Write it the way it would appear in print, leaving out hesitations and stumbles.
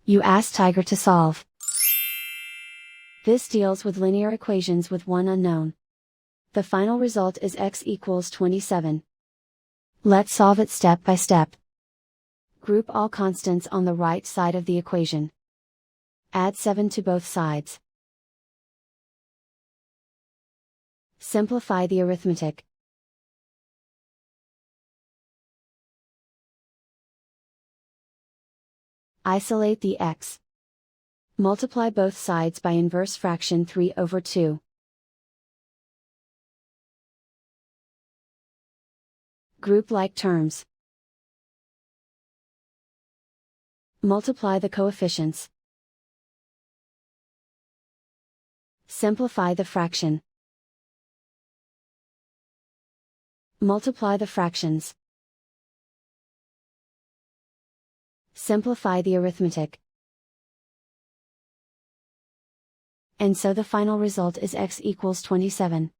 You ask Tiger to solve. This deals with linear equations with one unknown. The final result is x equals 27. Let's solve it step by step. Group all constants on the right side of the equation. Add 7 to both sides. Simplify the arithmetic. Isolate the x. Multiply both sides by inverse fraction 3/2. Group like terms. Multiply the coefficients. Simplify the fraction. Multiply the fractions. Simplify the arithmetic. And so the final result is x equals 27.